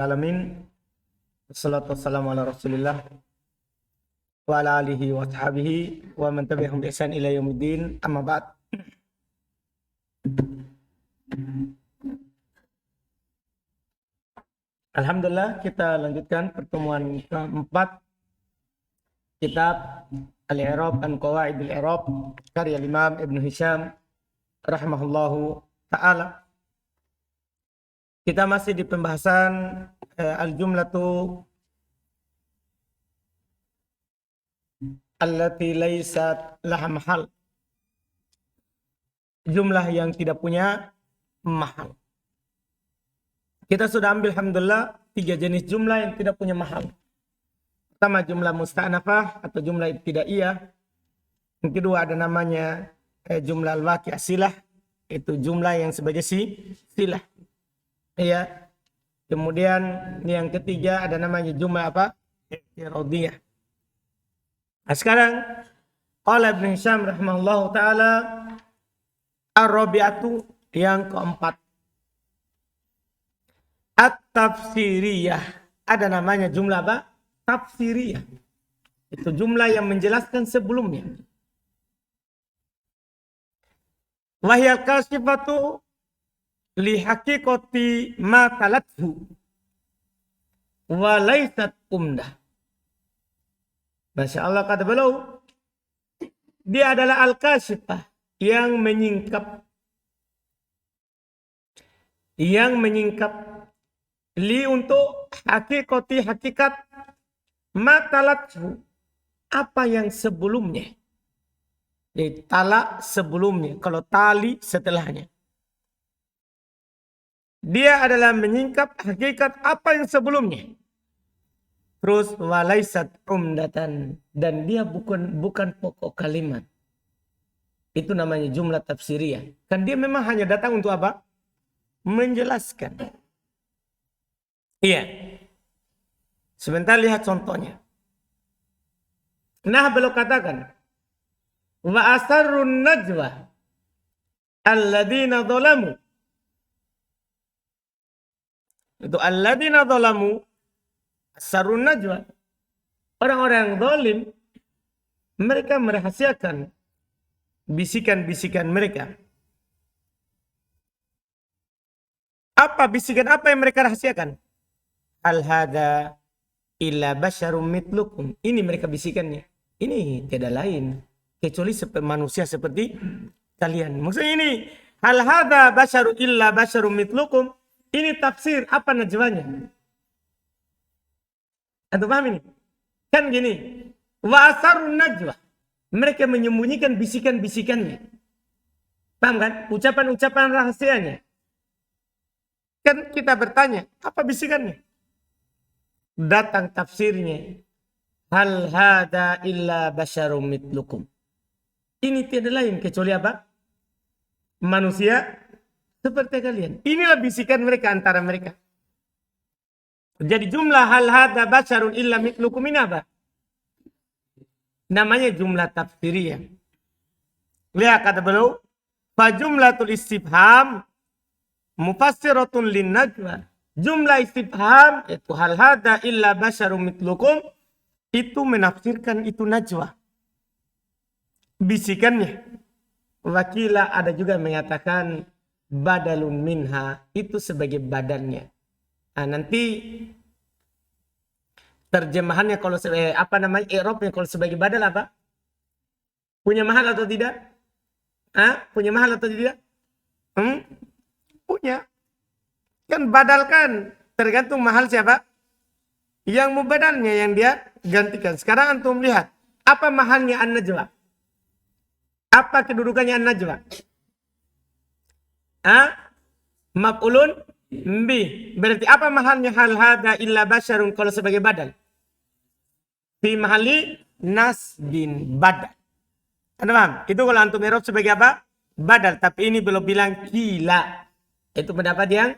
Alamin. Wassalatu wassalamu ala Rasulillah wa ala alihi wa sahbihi wa man tabi'ahum bi ihsan ila yaumiddin. Amma ba'd. Alhamdulillah, kita lanjutkan pertemuan keempat kitab Al-I'rab an Qawaidil I'rab karya Imam Ibn Hisham rahimahullahu ta'ala. Kita masih di pembahasan al-jumlatu allati laysat laha mahal. Jumlah yang tidak punya mahal. Kita sudah ambil alhamdulillah 3 jenis jumlah yang tidak punya mahal. Pertama, jumlah musta'nafah atau jumlah ibtidaiyah. Yang kedua ada namanya jumlah al-waqi'ah silah, itu jumlah yang sebagai silah. Iya. Kemudian yang ketiga ada namanya jumlah apa? I'tiradiyah. Nah, sekarang qala Ibn Hisham rahimahullahu taala ar-rabi'atu, yang keempat, at-tafsiriyah. Ada namanya jumlah apa? Tafsiriyah. Itu jumlah yang menjelaskan sebelumnya. Wahyal kasifatu li haqiqati ma talathu wa laysat umdah. Masya Allah, kata beliau, dia adalah al-kasifah, yang menyingkap li untuk haqiqati, hakikat ma talathu, apa yang sebelumnya. Jadi talak sebelumnya, kalau tali setelahnya. Dia adalah menyingkap hakikat apa yang sebelumnya. Terus walaisat umdatan, dan dia bukan pokok kalimat. Itu namanya jumlah tafsiriyah. Kan dia memang hanya datang untuk apa? Menjelaskan. Iya. Sebentar lihat contohnya. Nah, beliau katakan, wa asarrun najwa alladzina zalamu. Itu alladzina zalamu, asarrun najwa. Orang-orang yang zalim, mereka merahasiakan bisikan-bisikan mereka. Apa bisikan apa yang mereka rahasiakan? Al hada illa basyarum mitlukum. Ini mereka bisikannya. Ini tidak lain kecuali manusia seperti kalian. Maksudnya ini hal hada basyaru illa basyarum mitlukum. Ini tafsir apa najwanya? Anda paham ini? Kan gini, wa asarun najwa. Mereka menyembunyikan bisikan-bisikannya. Paham kan? Ucapan-ucapan rahasianya. Kan kita bertanya, apa bisikannya? Datang tafsirnya. Hal hada illa basyarum mitlukum. Ini tidak lain kecuali apa? Manusia seperti kalian. Inilah bisikan mereka antara mereka. Jadi jumlah hal hada basyarun illa mitlukum ini apa? Namanya jumlah tafsiriyah. Lihat kata beliau, fa jumlatul istifham mufassiratun lin najwa. Jumlah istifham itu hal hada illa basyarum mitlukum, itu menafsirkan itu najwa, bisikannya. Wakila ada juga mengatakan badalun minha, itu sebagai badannya. Nah, nanti terjemahannya kalau apa namanya i'rabnya kalau sebagai badal apa? Punya mahal atau tidak? Punya mahal atau tidak? Punya. Kan badal kan tergantung mahal siapa? Yang mubadalnya, yang dia gantikan. Sekarang antum lihat, apa mahalnya an-najwa? Apa kedudukannya an-najwa? Maf'ulun bih. Berarti apa mahalnya hal hada illa basyarun kalau sebagai badal? Fi mahali nasbin, badal. Anda paham? Itu kalau antum i'rab sebagai apa? Badal. Tapi ini belum bilang kila. Itu pendapat yang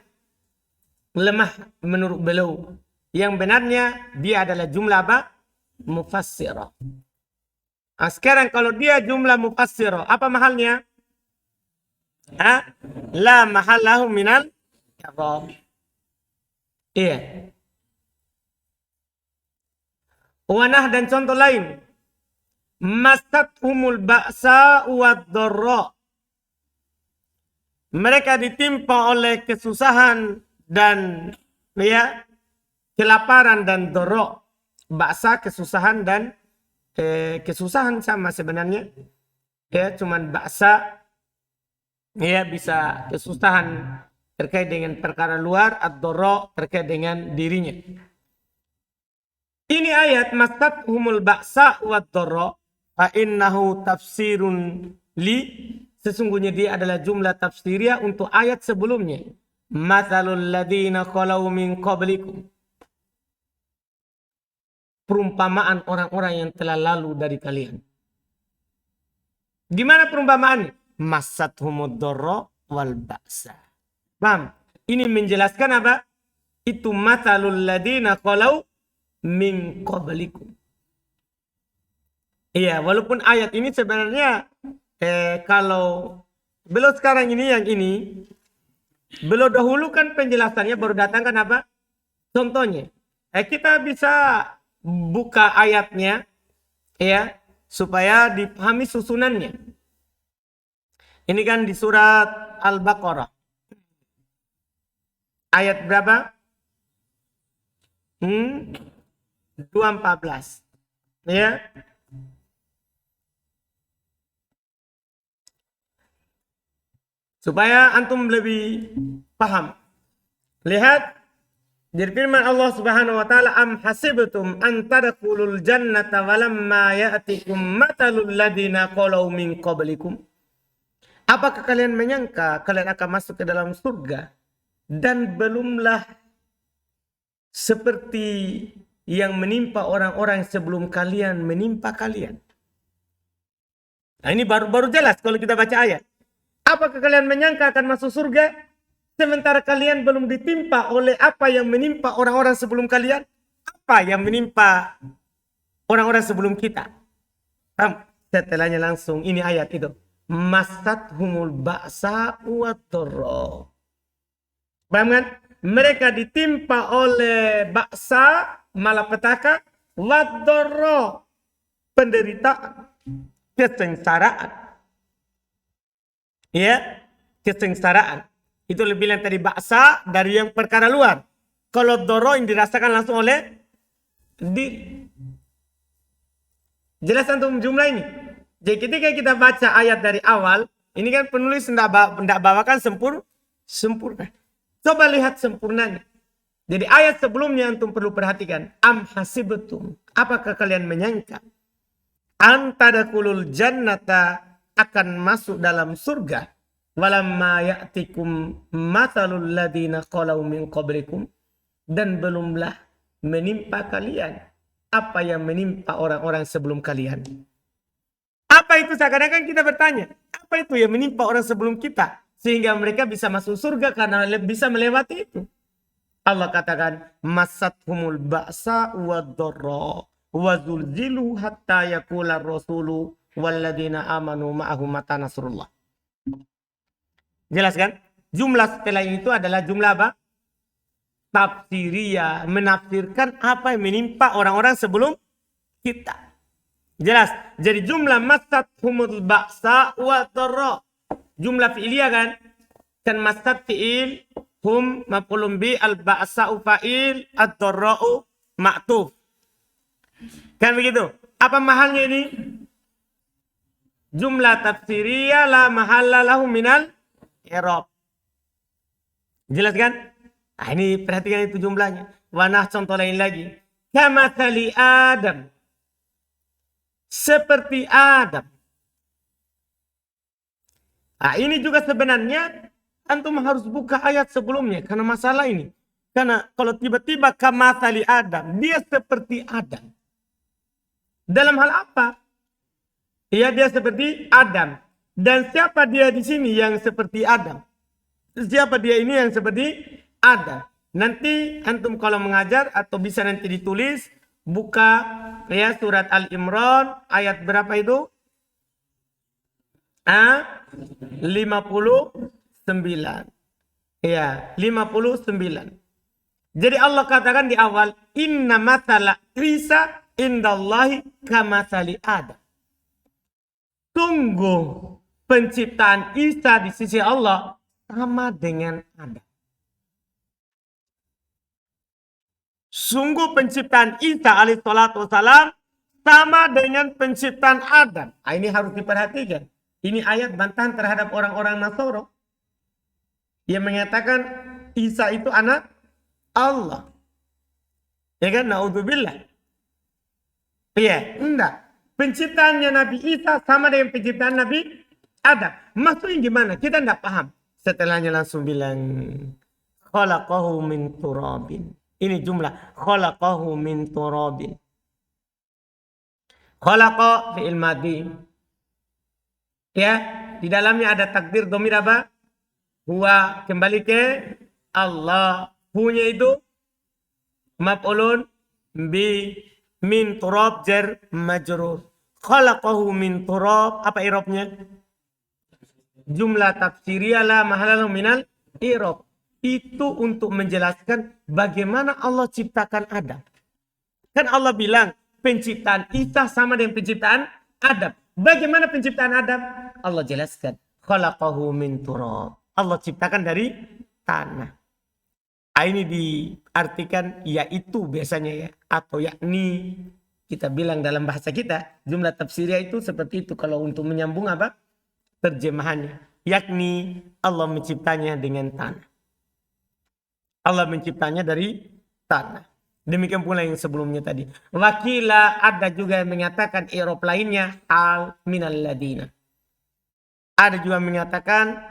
lemah menurut beliau. Yang benarnya dia adalah jumlah apa? Mufassirah. Nah, sekarang kalau dia jumlah mufassirah, apa mahalnya? La mahallahu minal i'rab. Iya. Wanah dan contoh lain. Masathumul ba'sa wad-dharra. Mereka ditimpa oleh kesusahan dan kelaparan dan dharra. Ba'sa kesusahan dan kesusahan sama sebenarnya. Cuman ba'sa bisa kesusahan terkait dengan perkara luar, ad-dharra terkait dengan dirinya. Ini ayat masathumul ba'sa wad-dharra fa innahu tafsirun li, sesungguhnya dia adalah jumlah tafsiriyah untuk ayat sebelumnya. Mathalul ladzina khalau min qablikum. Perumpamaan orang-orang yang telah lalu dari kalian. Gimana perumpamaannya? Masathumud dharra wal ba'sa. Paham? Ini menjelaskan apa? Itu mathalul ladzina khalau min qablikum. Iya, walaupun ayat ini sebenarnya kalau beliau sekarang ini yang ini, beliau dahulukan penjelasannya baru datangkan apa? Contohnya. Kita bisa buka ayatnya supaya dipahami susunannya. Ini kan di surat Al-Baqarah. Ayat berapa? 214. Ya. Supaya antum lebih paham. Lihat dari firman Allah Subhanahu wa taala, am hasibtum an tadkhulul jannata walamma ya'tikum matalul ladina qalu min qablikum. Apakah kalian menyangka kalian akan masuk ke dalam surga dan belumlah seperti yang menimpa orang-orang sebelum kalian menimpa kalian? Nah, ini baru jelas kalau kita baca ayat. Apakah kalian menyangka akan masuk surga sementara kalian belum ditimpa oleh apa yang menimpa orang-orang sebelum kalian? Apa yang menimpa orang-orang sebelum kita? Setelahnya langsung ini ayat itu. Masathumul ba'sa wad-dharra. Paham kan? Mereka ditimpa oleh ba'sa, malapetaka, wad-dharra, penderitaan, kesengsaraan. Kesengsaraan. Itu lebih yang tadi ba'sa dari yang perkara luar. Kalau dharra yang dirasakan langsung oleh diri. Jelas antum jumlah ini. Jadi ketika kita baca ayat dari awal, ini kan penulis tidak bawakan sempurna. Coba lihat sempurnanya. Jadi ayat sebelumnya antum perlu perhatikan. Am hasibtum. Apakah kalian menyangka? Antadakulul jannata, akan masuk dalam surga. Walamma ya'tikum mathalul ladina qalu min qablikum. Dan belumlah menimpa kalian apa yang menimpa orang-orang sebelum kalian. Apa itu? Seakan-akan kita bertanya, apa itu yang menimpa orang sebelum kita sehingga mereka bisa masuk surga karena bisa melewati itu? Allah katakan, masathumul ba'sa wad-dharra wa zulzilu hatta yaqula rasulu walladzina amanu ma'ahu mata nasrullah. Jelas kan? Jumlah setelah itu adalah jumlah apa? Tafsiriyah, menafsirkan apa yang menimpa orang-orang sebelum kita. Jelas. Jadi jumlah masathumul ba'sa wa dharra. Jumlah fi'liyah kan? Kan masat fi'il, hum maf'ulun bi, al-ba'sa'u fa'il, ad-dharra'u ma'tuf. Kan begitu? Apa mahalnya ini? Jumlah tafsiriyah la mahalla lahu minal i'rab. Jelas kan? Nah, ini perhatikan itu jumlahnya. Wanah contoh lain lagi. Kamathali Adam. Seperti Adam. Nah, ini juga sebenarnya antum harus buka ayat sebelumnya karena masalah ini. Karena kalau tiba-tiba kamathali Adam, dia seperti Adam. Dalam hal apa? Ya, dia seperti Adam. Dan siapa dia di sini yang seperti Adam? Siapa dia ini yang seperti Adam? Nanti antum kalau mengajar atau bisa nanti ditulis, buka ya surat Al-Imran ayat berapa itu? 59. Ya, 59. Jadi Allah katakan di awal, inna mathala Isa indallahi kamatsali Adam. Sungguh penciptaan Isa di sisi Allah sama dengan Adam. Sungguh penciptaan Isa alaihissalatu wassalam sama dengan penciptaan Adam. Nah, ini harus diperhatikan. Ini ayat bantahan terhadap orang-orang Nasoro yang mengatakan Isa itu anak Allah. Ya kan? Naudzubillah. Iya, enggak. Penciptaannya Nabi Isa sama dengan penciptaan Nabi Adam. Maksudnya gimana? Kita enggak paham. Setelahnya langsung bilang khalaqahu min turabin. Ini jumlah khalaqahu min turabin. Khalaqa fi'il madhi. Ya, di dalamnya ada takdir dhamir apa? Huwa, kembali ke Allah. Hunya itu maf'ulun bi min turab jar majrur. Khalaqahu min turab, apa i'rabnya? Jumlah tafsiriyah la mahalalu minal i'rab. Itu untuk menjelaskan bagaimana Allah ciptakan Adam. Kan Allah bilang penciptaan Isa sama dengan penciptaan Adam. Bagaimana penciptaan Adam? Allah jelaskan. Khalaqahu min turab. Allah ciptakan dari tanah. Ini diartikan yaitu biasanya ya. Atau yakni. Kita bilang dalam bahasa kita. Jumlah tafsirnya itu seperti itu. Kalau untuk menyambung apa? Terjemahannya. Yakni Allah menciptanya dengan tanah. Allah menciptanya dari tanah. Demikian pula yang sebelumnya tadi. Wakila ada juga yang mengatakan i'rab lainnya al minal ladina. Ada juga mengatakan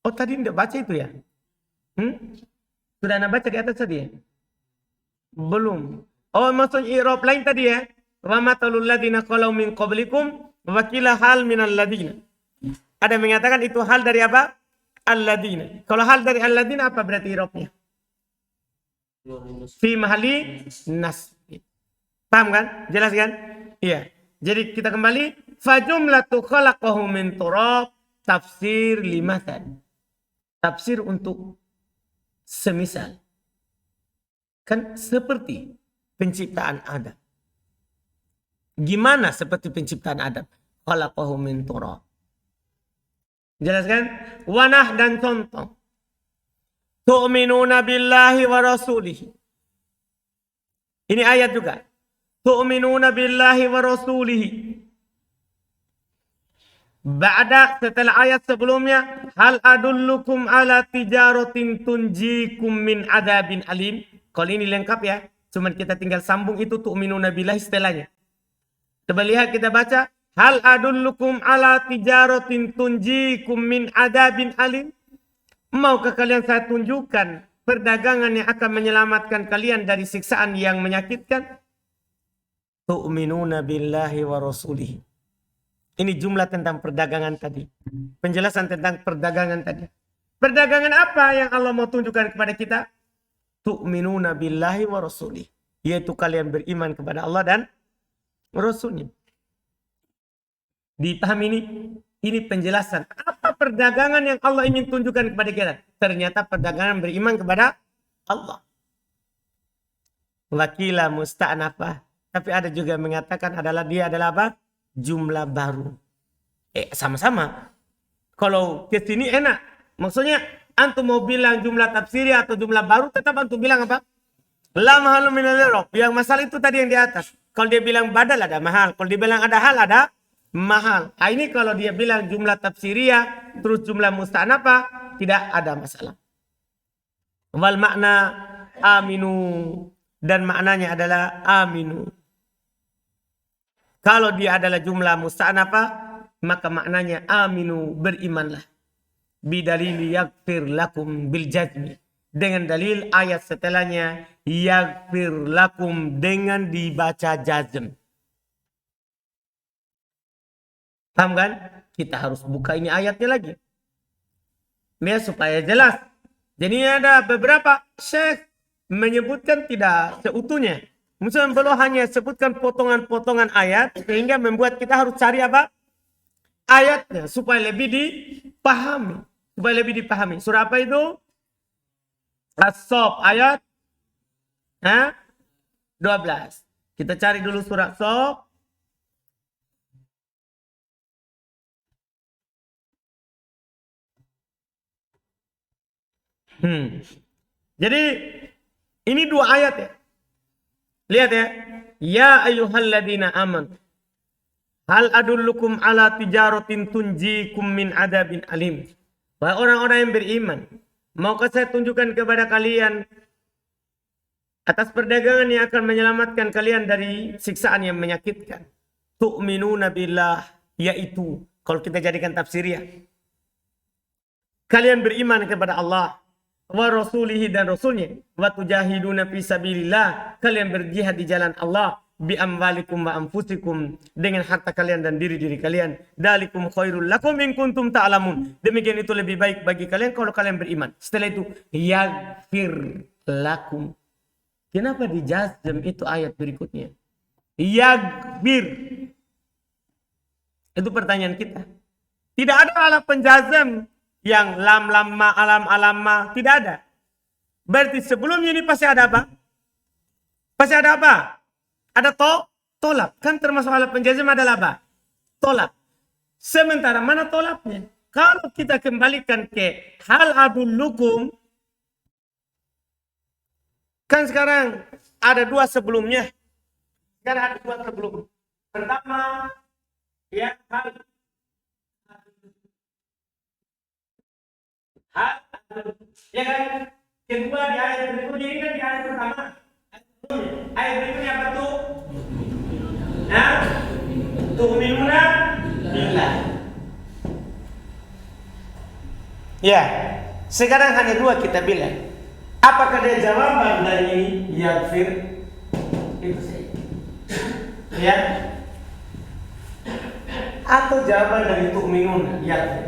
oh tadi tidak baca itu ya? Sudah anda baca di atas tadi ya? Belum. Oh maksudnya i'rab lain tadi ya? Wa matalul ladina qalu min qablikum wakila hal minal ladina. Ada yang mengatakan itu hal dari apa? Al-ladina. Kalau hal dari al-ladina apa berarti i'rabnya? Fi mahali nasbi. Paham kan? Jelas kan? Iya. Jadi kita kembali. Fajumlatu khalaqahu min turab. Tafsir limathan. Tafsir untuk semisal. Kan seperti penciptaan Adam. Gimana seperti penciptaan Adam? Khalaqahu min turab. Jelas kan? Wanah dan contoh. Tu'minuna billahi wa rasulihi. Ini ayat juga. Tu'minuna billahi wa rasulihi. Ba'da setelah ayat sebelumnya. Hal adullukum ala tijaratin tunjikum min adabin alim. Kalau ini lengkap ya. Cuman kita tinggal sambung itu tu'minuna billahi setelahnya. Coba lihat kita baca. Hal adullukum ala tijaratin tunjikum min adabin alim. Maukah kalian saya tunjukkan perdagangan yang akan menyelamatkan kalian dari siksaan yang menyakitkan? Tu'minuna billahi wa rasulihi. Ini jumlah tentang perdagangan tadi. Penjelasan tentang perdagangan tadi. Perdagangan apa yang Allah mau tunjukkan kepada kita? Tu'minuna billahi wa rasulihi. Yaitu kalian beriman kepada Allah dan Rasulnya. Dipahami ini? Ini penjelasan. Apa perdagangan yang Allah ingin tunjukkan kepada kita? Ternyata perdagangan beriman kepada Allah. Wakila musta'nafah. Tapi ada juga yang mengatakan dia adalah apa? Jumlah baru. Sama-sama. Kalau ke sini enak. Maksudnya antum mau bilang jumlah tafsiri atau jumlah baru, tetap antum bilang apa? La mahalu minal i'rab. Yang masalah itu tadi yang di atas. Kalau dia bilang badal ada mahal. Kalau dia bilang ada hal ada mahal. Ini kalau dia bilang jumlah tafsiriyah terus jumlah musta'nafah tidak ada masalah. Wal makna aminu dan maknanya adalah aminu. Kalau dia adalah jumlah musta'nafah maka maknanya aminu berimanlah. Bidalili yaghfir lakum bil jazmi. Dengan dalil ayat setelahnya yaghfir lakum dengan dibaca jazm. Paham kan? Kita harus buka ini ayatnya lagi. Ya, supaya jelas. Jadi ada beberapa syekh menyebutkan tidak seutuhnya. Misalnya belum hanya sebutkan potongan-potongan ayat. Sehingga membuat kita harus cari apa? Ayatnya. Supaya lebih dipahami. Surah apa itu? As-Saff ayat 12. Kita cari dulu surat Sof. Jadi ini 2 ayat ya. Lihat ya. Ya ayyuhalladzina aman. Hal adullukum ala tijaratin tunjikum min adabin alim. Wahai orang-orang yang beriman, maukah saya tunjukkan kepada kalian atas perdagangan yang akan menyelamatkan kalian dari siksaan yang menyakitkan. Tu'minuna billah, yaitu kalau kita jadikan tafsirnya, kalian beriman kepada Allah wa rasulihi dan rasulnya, wa tujahiduna fi sabilillah, kalian berjihad di jalan Allah, bi amwalikum wa anfusikum, dengan harta kalian dan diri-diri kalian. Dalikum khairul lakum in kuntum ta'lamun. Demikian itu lebih baik bagi kalian kalau kalian beriman. Setelah itu yaghfir lakum. Kenapa dijazm itu ayat berikutnya? Yaghfir. Itu pertanyaan kita. Tidak ada alat penjazm yang lam lamma alam alamma, tidak ada. Berarti sebelumnya ini pasti ada apa? Pasti ada apa? Ada tolak. Kan termasuk alat penjazm adalah apa? Tolak. Sementara mana tolaknya? Kalau kita kembalikan ke hal adullukum, kan sekarang ada 2 sebelumnya. Sekarang ada 2 sebelum. Pertama, ya hal ya kan? Kedua di ayat berikutnya, ini kan di ayat pertama. Ayat berikutnya apa tuh? Nah, tu'minuna billah. Ya, sekarang hanya 2 kita bilang. Apakah dia jawaban dari ini? Yaghfir. Itu saja. Ya. Atau jawaban dari tu'minuna, yaghfir.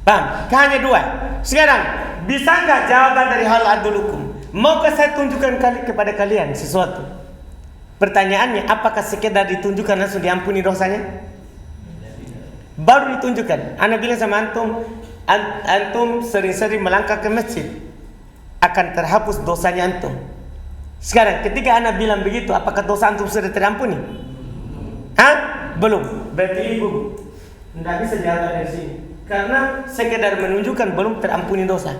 Paham? Hanya 2. Sekarang, bisa nggak jawaban dari hal adulukum? Maukah saya tunjukkan kepada kalian sesuatu? Pertanyaannya, apakah sekedar ditunjukkan langsung diampuni dosanya? Baru ditunjukkan. Ana bilang sama antum sering-sering melangkah ke masjid, akan terhapus dosanya antum. Sekarang, ketika ana bilang begitu, apakah dosa antum sudah terampuni? Hah? Belum. Berarti ibu tidak bisa jawab dari sini. Karena sekedar menunjukkan belum terampuni dosa.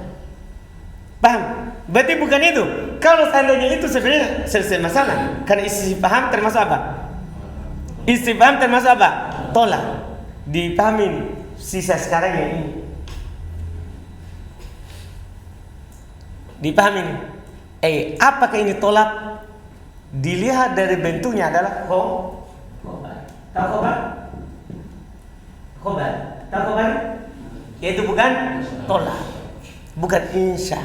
Paham? Berarti bukan itu. Kalau seandainya itu sebenarnya selesai masalah. Karena istifham termasuk apa? Istifham termasuk apa? Tolak. Dipahamin sisa sekarang yang ini. Dipahamin. Apakah ini tolak? Dilihat dari bentuknya adalah khobar. Tahu khobar? Khobar. Tahu khobar? Itu bukan tolak, bukan insya.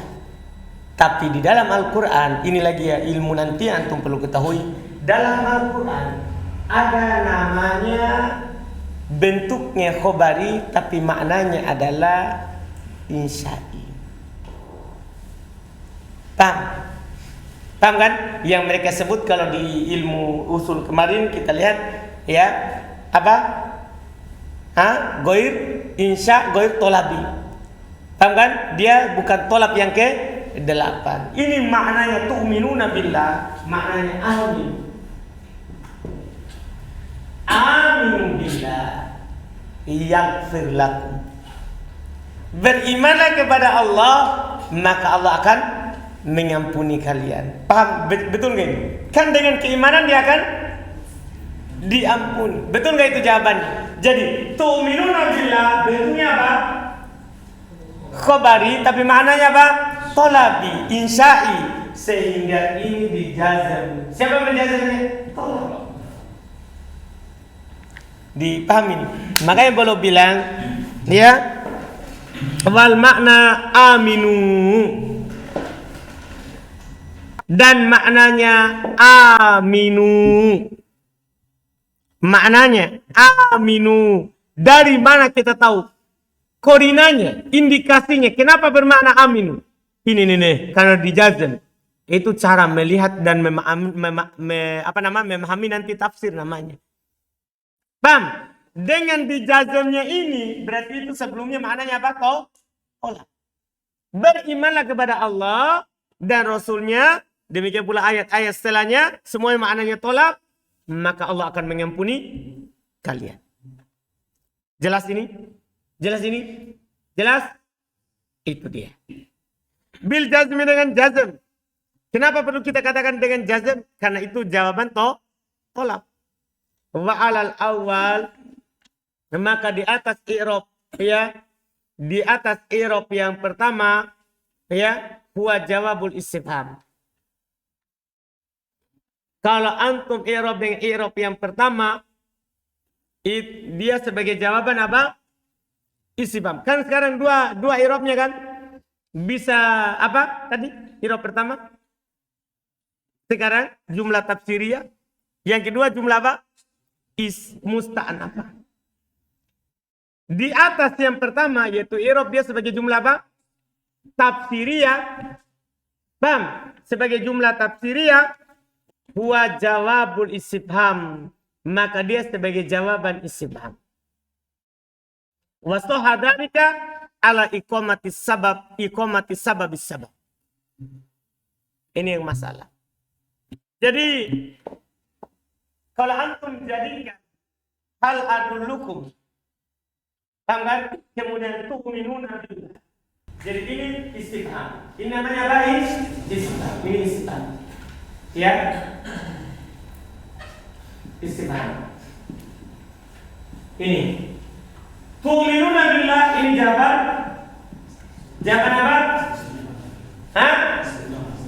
Tapi di dalam Al-Quran, ini lagi ya ilmu nanti antum perlu ketahui. Dalam Al-Quran ada namanya bentuknya khobari, tapi maknanya adalah insya'i. Paham? Paham kan? Yang mereka sebut kalau di ilmu usul kemarin kita lihat ya apa? Goir insya, goir tolabi. Paham kan? Dia bukan tolab yang ke-8. Ini maknanya tu'minuna billah, maknanya amin. Amin billah yaghfir lakum. Berimanlah kepada Allah, maka Allah akan mengampuni kalian. Paham? Betul nggak ini? Kan dengan keimanan dia akan diampuni. Betul nggak itu jawabannya? Jadi tu'minuna billah bentuknya apa? Khobari, tapi maknanya apa? Tolabi, insya'i. Sehingga ini dijazam. Siapa menjazamnya? Tolak. Dipahami. Makanya boleh bilang ya, wal makna aminu, dan maknanya aminu. Maknanya aminu. Dari mana kita tahu? Korinanya, indikasinya. Kenapa bermakna aminu? Ini nih, karena dijazam. Itu cara melihat dan memahami nanti tafsir namanya. Paham? Dengan dijazamnya ini, berarti itu sebelumnya maknanya apa? Tolak. Berimanlah kepada Allah, dan Rasulnya, demikian pula ayat-ayat setelahnya, semua maknanya tolak, maka Allah akan mengampuni kalian. Jelas ini? Jelas ini? Jelas? Itu dia. Bil jazmi, dengan jazm. Kenapa perlu kita katakan dengan jazm? Karena itu jawaban tolak. Wa alal awal, maka di atas i'rab, ya, di atas i'rab yang pertama, ya, huwa jawabul istifham. Kalau antum i'rab dengan i'rab yang pertama, dia sebagai jawaban apa? Istifham. Kan sekarang dua i'rabnya kan? Bisa apa tadi? I'rab pertama. Sekarang jumlah tafsiriyah. Yang kedua jumlah apa? Musta'anafah. Di atas yang pertama yaitu i'rab dia sebagai jumlah apa? Tafsiriyah. Paham? Sebagai jumlah tafsiriyah, huwa jawabul istifham. Maka dia sebagai jawaban istifham. Wa sahadhalika ala iqamati sabab bis sabab. Ini yang masalah. Jadi kalau antum jadikan hal adullukum, paham kan? Kemudian tu'minuna billah. Jadi ini istifham. Ini namanya apa? Istifham. Ini istifham. Ya. Istifham. Ini tu'minuna billah, ini jawaban. Jawaban apa? Hah?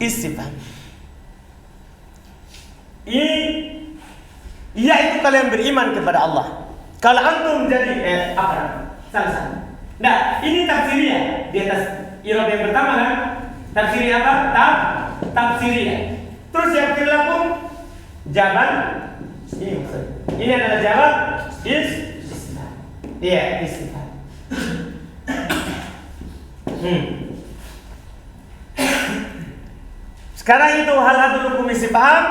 Istifham. Ini yaitu kalian beriman kepada Allah. Kalau antum jadi apa? Salah. Nah, ini tafsiriyah. Di atas i'rab yang pertama kan? Tafsiriyah apa? Tafsiriyah. Terus yang kedua pun jawaban. Ini adalah jawab istifham. Iya, istifham. Sekarang itu hal adullukum istifham.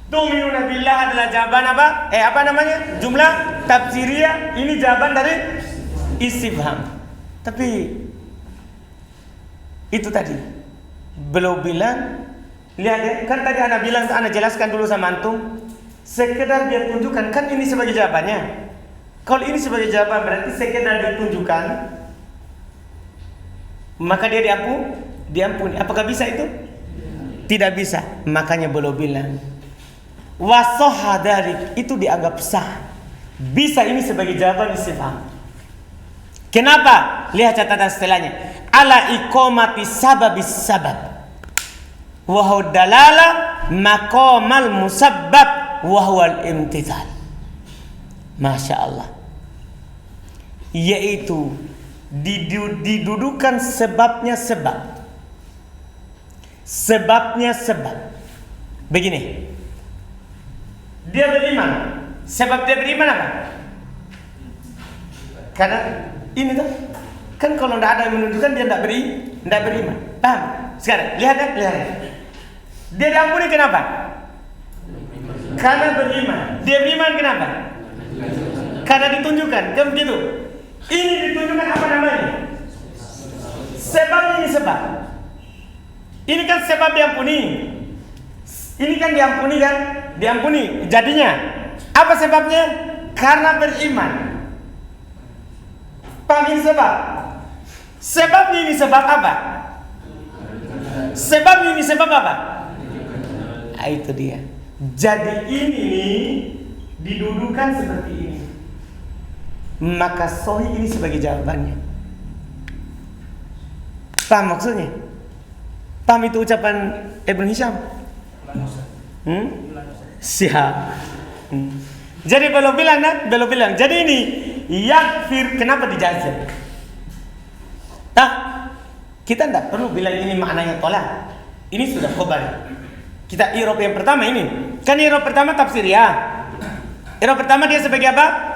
Tu'minuna billah adalah jawaban apa? Apa namanya? Jumlah tafsiriyah. Ini jawaban dari istifham. Tapi itu tadi belum bilang. Lihat ya, kan tadi ana bilang, ana jelaskan dulu sama antum. Sekedar dia tunjukkan, kan ini sebagai jawabannya. Kalau ini sebagai jawaban berarti sekedar ditunjukkan, maka dia diampuni. Apakah bisa itu? Tidak bisa. Makanya belum bilang. Wasoha dari itu dianggap sah. Bisa ini sebagai jawaban istifham. Kenapa? Lihat catatan setelahnya. Ala iqamati sababis sabab. Wa huwa dalala maqamal musabbab wa huwa al-imtithal. Masya Allah. Yaitu didudukan sebabnya sebab. Sebabnya sebab. Begini. Dia beriman. Sebab dia beriman apa? Karena ini tuh kan kalau tidak ada yang menunjukkan dia tidak beriman. Paham? Sekarang lihat. Dia diampuni kenapa? Karena beriman. Dia beriman kenapa? Karena ditunjukkan. Kan begitu. Ini ditunjukkan apa namanya? Sebab ini sebab. Ini kan sebab diampuni. Ini kan diampuni kan? Diampuni. Jadinya apa sebabnya? Karena beriman. Panggil sebab. Sebab ini sebab apa? Sebab ini sebab apa? Itu dia. Jadi ini didudukan seperti ini. Maka sahih ini sebagai jawabannya. Paham maksudnya? Paham itu ucapan Ibn Hisham? Siap. Jadi belum bilang. Jadi ini yakfir, kenapa dijazam? Kita tidak perlu bilang ini maknanya tolak. Ini sudah khobar. Kita i'rab yang pertama ini. Kan i'rab pertama tafsiriyah. I'rab pertama dia sebagai apa?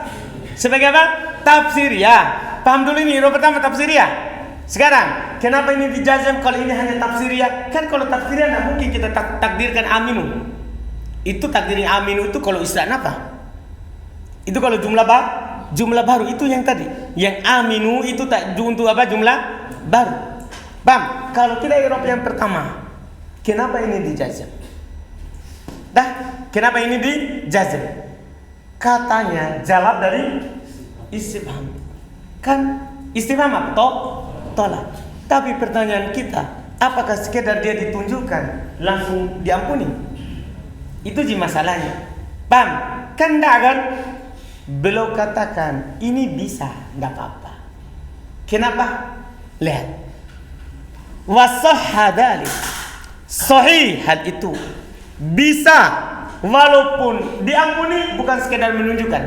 Sebagai apa? Tafsiriyah. Paham dulu ini i'rab pertama tafsiriyah. Sekarang, kenapa ini dijazam kalau ini hanya tafsiriyah? Kan kalau tafsiriyah tidak mungkin kita takdirkan aminu. Itu takdirin aminu itu kalau istilah apa? Itu kalau jumlah baru itu yang tadi. Yang aminu itu tak untuk apa? Jumlah baru. Bang, kalau kita Eropa yang pertama, kenapa ini dijajah? Kenapa ini dijajah? Katanya jawab dari istifham. Kan istifham apa? Tolak. Tapi pertanyaan kita, apakah sekedar dia ditunjukkan langsung diampuni? Itu ji masalahnya. Bang, kan enggak kan? Beliau katakan ini bisa, enggak apa-apa. Kenapa? Lihat. Wasahha dzalik. Sahih hal itu. Bisa walaupun diampuni bukan sekedar menunjukkan.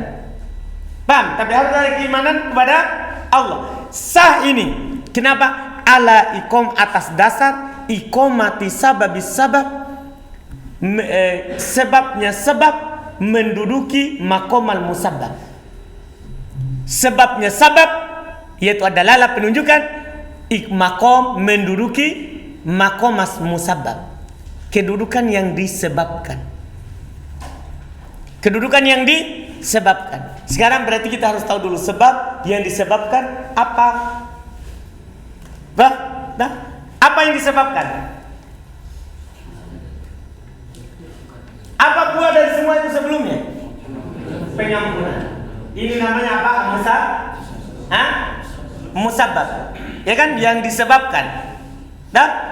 Paham? Tapi harus ada keimanan kepada Allah. Sah ini. Kenapa? Ala ikom atas dasar ikomati sababis sabab. Sebabnya sebab menduduki makomal musabbab. Sebabnya sebab yaitu adalah penunjukan. Makom menduduki makomas musabbab. Kedudukan yang disebabkan. Kedudukan yang disebabkan. Sekarang berarti kita harus tahu dulu sebab yang disebabkan apa? Apa yang disebabkan? Apa buah dari semua itu sebelumnya? Pengampunan. Ini namanya apa? Musabbab. Ya kan? Yang disebabkan.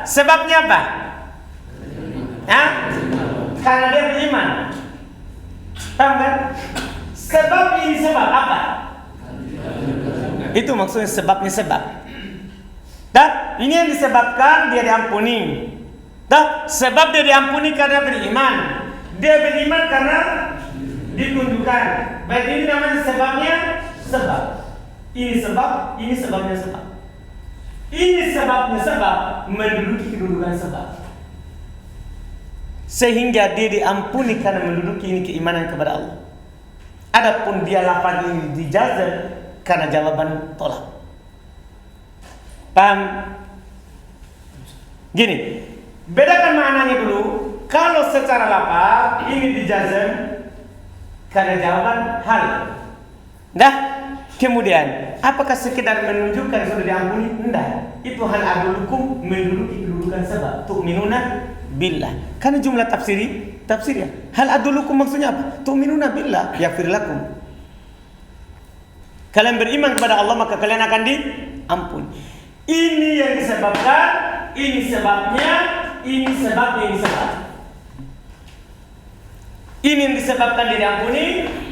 Sebabnya apa? Karena dia beriman. Paham kan? Sebab ini sebab apa? Itu maksudnya sebabnya sebab. Ini yang disebabkan dia diampuni. Sebab dia diampuni karena beriman. Dia beriman karena ditunjukkan. Baik, ini namanya sebabnya sebab. Ini sebab, ini sebabnya sebab. Ini sebabnya sebab menduduki kedudukan sebab. Sehingga dia diampuni karena menduduki ini keimanan kepada Allah. Adapun dia lafaz ini dijazam karena jawaban tolak. Paham? Gini, bedakan maknanya dulu. Kalau secara lafaz ini dijazam karena jawaban hal. Kemudian, apakah sekedar menunjukkan sudah diampuni? Tidak. Itu hal adulukum menduduki kedudukan sebab. Tu'minuna billah. Karena jumlah tafsirnya. Hal adulukum maksudnya apa? Tu'minuna billah yaghfir lakum. Kalian beriman kepada Allah maka kalian akan diampuni. Ini yang disebabkan, ini sebabnya, ini sebabnya, ini sebab. Ini yang disebabkan dia diampuni.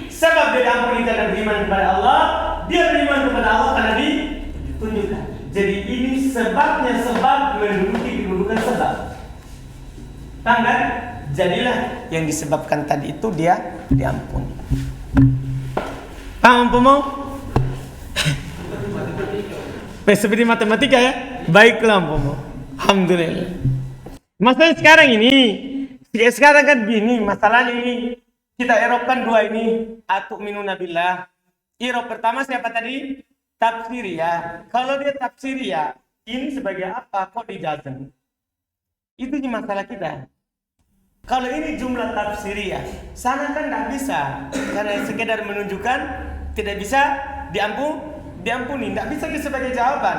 Sebab dia diampuni karena beriman kepada Allah. Dia beriman kepada Allah karena ditunjukkan. Jadi ini sebabnya sebab menduduki kedudukan sebab. Paham kan? Jadilah yang disebabkan tadi itu dia diampuni. Paham Pomo? Seperti matematika ya? Baiklah Pomo. Alhamdulillah. Masalah sekarang kan begini masalahnya ini. Kita Eropkan dua ini. Atu'minuna billah. Irop pertama siapa tadi? Tafsiriyah. Kalau dia tafsiriyah, ini sebagai apa? Kok dijazam? Itu masalah kita. Kalau ini jumlah tafsiriyah, sana kan tidak bisa. Karena sekedar menunjukkan, tidak bisa diampuni. Tidak bisa sebagai jawaban.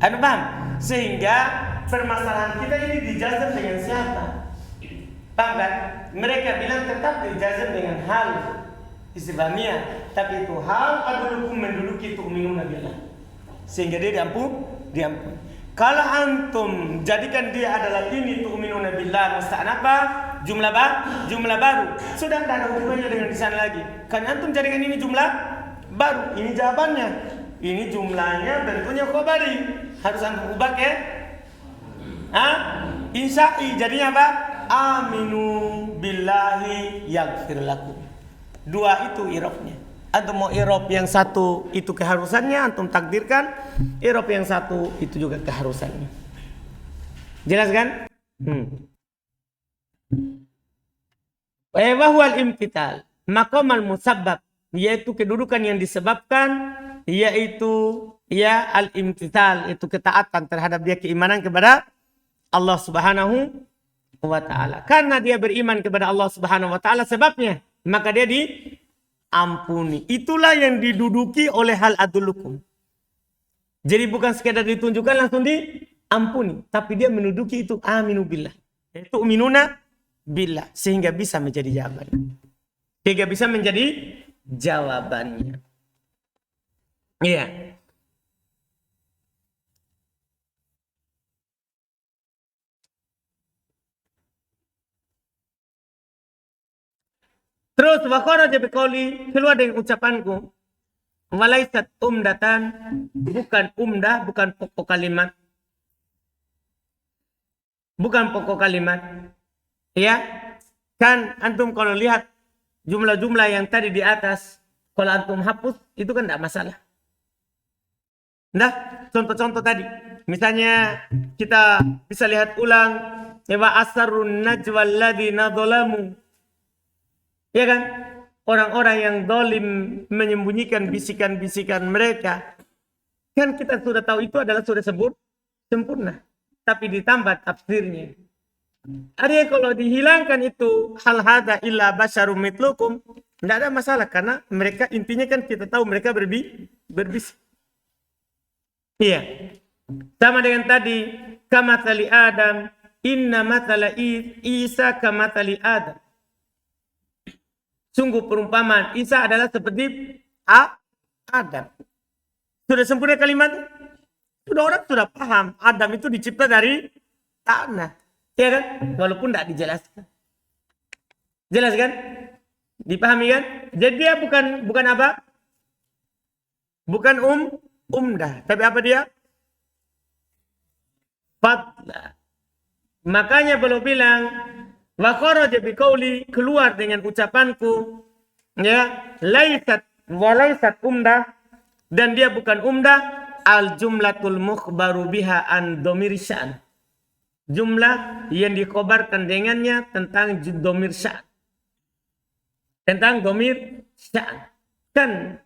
Anda paham? Sehingga permasalahan kita ini dijazam dengan siapa? Paham kan? Mereka bilang tetap dijazam dengan hal istifhamiyah, tapi itu hal adulukum menduduki tu'minuna billah. Sehingga dia diampuni. Kalau antum jadikan dia adalah ini tu'minuna billah musta'nafah, jumlah baru, sudah tidak ada hubungannya dengan di sana lagi. Kan antum jadikan ini jumlah baru. Ini jawabannya. Ini jumlahnya bentuknya khabari. Harus antum ubah ke insya'i. Jadinya apa? Aminu billahi yaghfir lakum. Dua itu irobnya. Antum mau irob yang satu itu keharusannya, antum takdirkan. Irob yang satu itu juga keharusannya. Jelas kan? Wahwal imtital maqamal musabbab, yaitu kedudukan yang disebabkan, yaitu ya al-imtital, itu ketaatan terhadap dia keimanan kepada Allah Subhanahu wa ta'ala. Karena dia beriman kepada Allah Subhanahu wa ta'ala sebabnya, maka dia diampuni. Itulah yang diduduki oleh hal adulukum. Jadi bukan sekedar ditunjukkan langsung ampuni, tapi dia menduduki itu aminu billah. Itu minuna billah, sehingga bisa menjadi jawaban. Sehingga bisa menjadi jawabannya. Iya. Terus wa kharaja biqauli, keluar dengan ucapanku, walaisat umdatan, bukan umdah, bukan pokok kalimat. Bukan pokok kalimat. Ya. Kan antum kalau lihat jumlah-jumlah yang tadi di atas, kalau antum hapus itu kan tidak masalah. Nah, contoh-contoh tadi. Misalnya kita bisa lihat ulang, wa asarrun najwa alladhina dzalamu. Ya kan? Orang-orang yang dolim menyembunyikan bisikan-bisikan mereka. Kan kita sudah tahu itu adalah sudah sebut sempurna. Tapi ditambah tafsirnya. Artinya kalau dihilangkan itu hal hada illa basyarum mitlukum, tidak ada masalah. Karena mereka intinya kan kita tahu mereka berbisik. Iya. Sama dengan tadi. Kamathali Adam. Inna mathala Isa kamathali Adam. Sungguh perumpamaan Isa adalah seperti Adam. Sudah sempurna kalimat? Sudah orang sudah paham. Adam itu dicipta dari tanah. Ya kan? Walaupun tidak dijelaskan. Jelas kan? Dipahami kan? Jadi dia bukan apa? Bukan umdah. Tapi apa dia? Fadla. Makanya belum bilang wa kharaja biqauli, keluar dengan ucapanku, ya, laisat umdah, dan dia bukan umdah, al jumlatul mukhbaru biha an dhamir sya'an. Jumlah yang dikhabarkan dengannya tentang dhamir sya'an. Tentang dhamir sya'an. Kan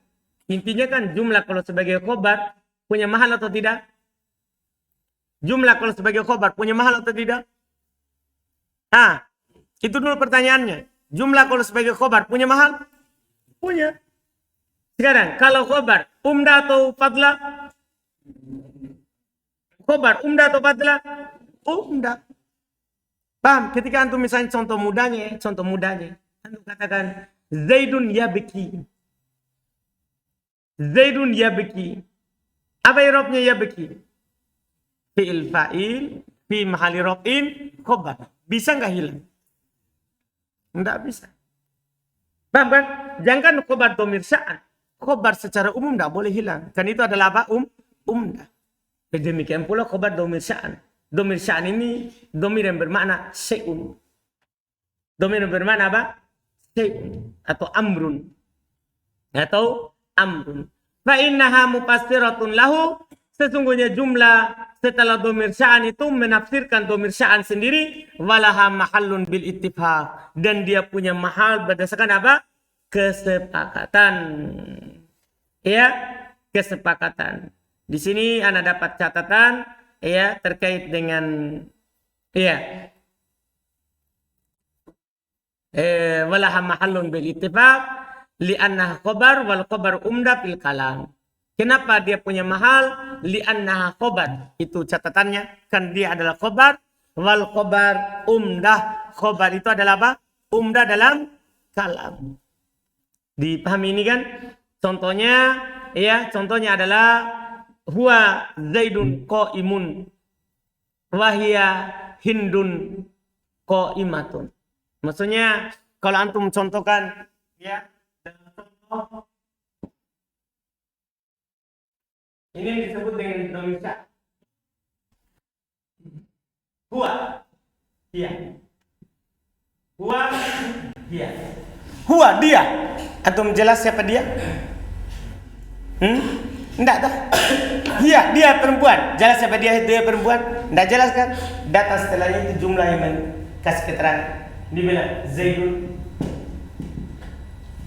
intinya kan jumlah kalau sebagai khabar punya mahal atau tidak? Jumlah kalau sebagai khabar punya mahal atau tidak? Itu dulu pertanyaannya. Jumlah kalau sebagai khobar punya mahal? Punya. Sekarang kalau khobar umdah atau fadla? Khobar umdah atau fadla? Umdah. Paham? Ketika antum misalnya contoh mudanya. Antum katakan Zaidun yabki. Zaidun yabki. Apa i'rabnya yabki? Fi'il fa'il fi mahali raf'in khobar. Bisa nggak hilang? Enggak bisa. Paham kan? Jangan khobar dhamir sya'an. Khobar secara umum enggak boleh hilang. Kan itu adalah apa? Umdah. Demikian pula khobar dhamir sya'an. Dhamir sya'an ini dhamir yang bermakna syai'un. Dhamir yang bermakna apa? Syai'un atau amrun. Fa innaha mufassiratun lahu. Sesungguhnya jumlah setelah dhamir sya'an itu menafsirkan dhamir sya'an sendiri, walaha mahallun bil ittifaq, dan dia punya mahal berdasarkan apa? Kesepakatan. Ya, kesepakatan. Di sini Anda dapat catatan ya terkait dengan walaha mahallun bil ittifaq li'annaha khabar wal khabar umda fil kalam. Kenapa dia punya mahal? Li'annaha khobar. Itu catatannya. Kan dia adalah khobar. Wal khobar umdah. Khobar itu adalah apa? Umdah dalam kalam. Dipahami ini kan? Contohnya adalah huwa zaidun qa'imun. Wahia hindun qa'imatun. Maksudnya kalau antum contohkan ya dalam contoh ini disebut dengan dhamir sya'an. Huwa, dia. Huwa, dia. Huwa, dia. Antum jelas siapa dia? Enggak dah. Dia perempuan. Jelas siapa dia perempuan? Enggak jelas kan? Data setelahnya itu jumlah yang kasih keterangan. Dibilang Zaidun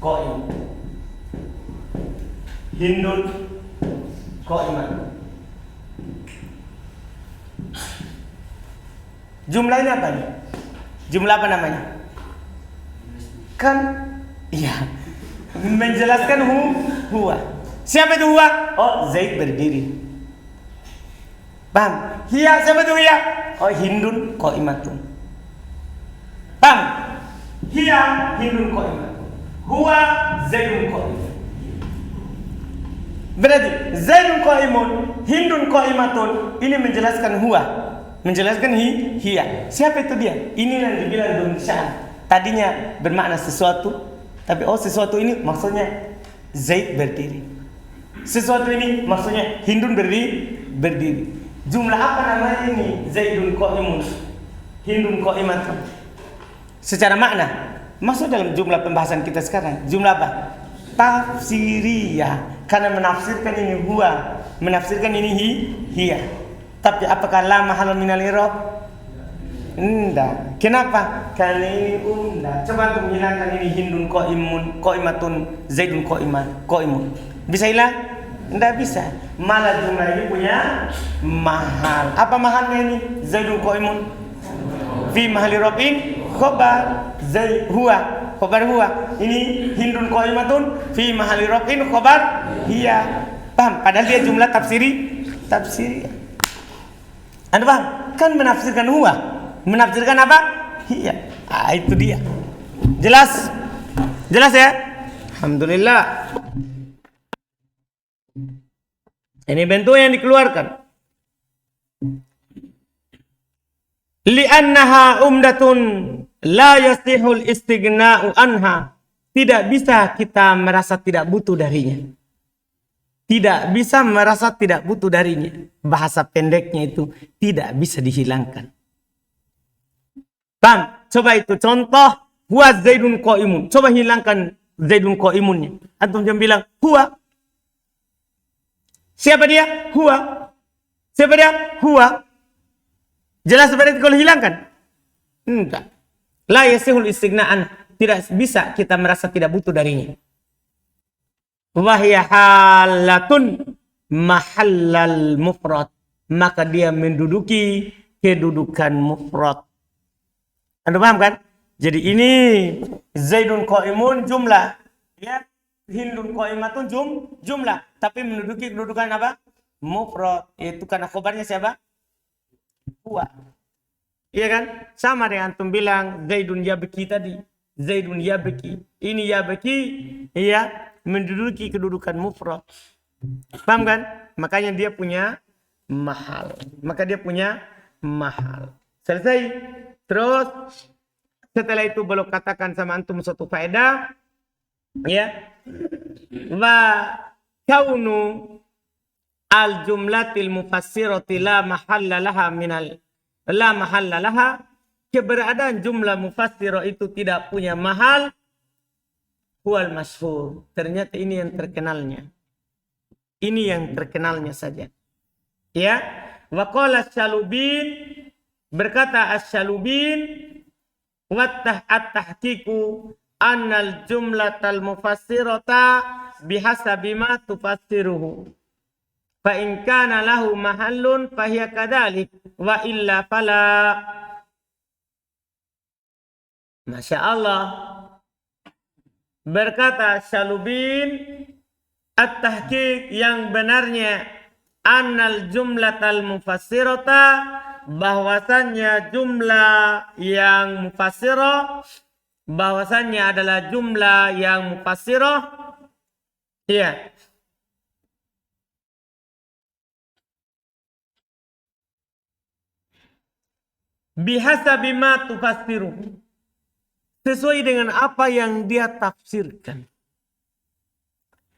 Qa'im. Hindun Qa'iman. Jumlahnya apa nih? Jumlah apa namanya? Kan iya. Menjelaskan huwa. Siapa itu huwa? Oh, Zaid berdiri. Paham? Hiya siapa tuh hiya? Oh, Hindun qaimatun. Paham? Hiya Hindun qaimatun. Huwa Zaidun qaimatun. Berarti Zaidun qaimun, Hindun qaimatun, ini menjelaskan huwa, menjelaskan hiya. Siapa itu dia? Ini yang dibilang domsya'an. Tadinya bermakna sesuatu, tapi sesuatu ini maksudnya Zaid berdiri. Sesuatu ini maksudnya Hindun berdiri. Jumlah apa namanya ini? Zaidun qaimun, Hindun qaimatun. Secara makna, masuk dalam jumlah pembahasan kita sekarang. Jumlah apa? Tafsiriyah. Karena menafsirkan ini huwa, menafsirkan ini hiya. Tapi apakah la mahal minal i'rab? Enggak. Kenapa? Karena ini Coba untuk menghilangkan ini Hindun qaimatun, Zaidun qaimun. Bisa hilang? Enggak bisa. Malah jumlah ini punya mahal. Apa mahalnya ini? Zaidun qaimun fi mahali raf'in khabar huwa. Khobar huwa. Ini Hindun qaimatun fi mahali raf'in khobar hiya. Paham? Padahal dia jumlah tafsiri. Anda paham? Kan menafsirkan huwa, menafsirkan apa? Hiya. Itu dia. Jelas? Jelas ya? Alhamdulillah. Ini bentuk yang dikeluarkan. Li'annaha umdatun la yasihul istighna'u anha. Tidak bisa kita merasa tidak butuh darinya. Tidak bisa merasa tidak butuh darinya. Bahasa pendeknya itu tidak bisa dihilangkan. Paham? Coba itu contoh huwa Zaidun qaimun. Coba hilangkan Zaidun qaimunnya. Antum jangan bilang huwa. Siapa dia? Huwa. Siapa dia? Huwa. Jelas seperti itu kalau hilangkan? Enggak. La yasihul istighna'an. Tidak bisa kita merasa tidak butuh darinya. Wahya halatun mahallal mufrad. Maka dia menduduki kedudukan mufrad. Anda paham kan? Jadi ini Zaidun qaimun jumlah. Ya. Hindun qaimatun jumlah. Tapi menduduki kedudukan apa? Mufrad. Itu karena khobarnya siapa? Huwa. Iya kan? Sama dengan antum bilang Zaidun yabki tadi. Zaidun yabki. Ini yabki, iya, menduduki kedudukan mufrad. Paham kan? Makanya dia punya mahal. Selesai. Terus setelah itu belum katakan sama antum suatu faedah. Ya. Wa kaunu al jumlatil mufassirati la mahalla laha, keberadaan jumlah mufassirah itu tidak punya mahal, huwal masyhur. Ternyata ini yang terkenalnya saja. Ya, wa qala Asy-Syalubin, berkata Asy-Syalubin, wa at-tahqiqu annal jumlatal mufassirata bihasabi ma tufassiruhu. Fa in kana lahu mahallun fahiya kadzalik wa illa fala. Masya Allah. Berkata Syalubin, at-tahqiq yang benarnya annal jumlatal mufassirata, bahwasannya jumlah yang mufassirah, bahwasannya adalah jumlah yang mufassirah, ya, bihasabi ma tufassiru, sesuai dengan apa yang dia tafsirkan.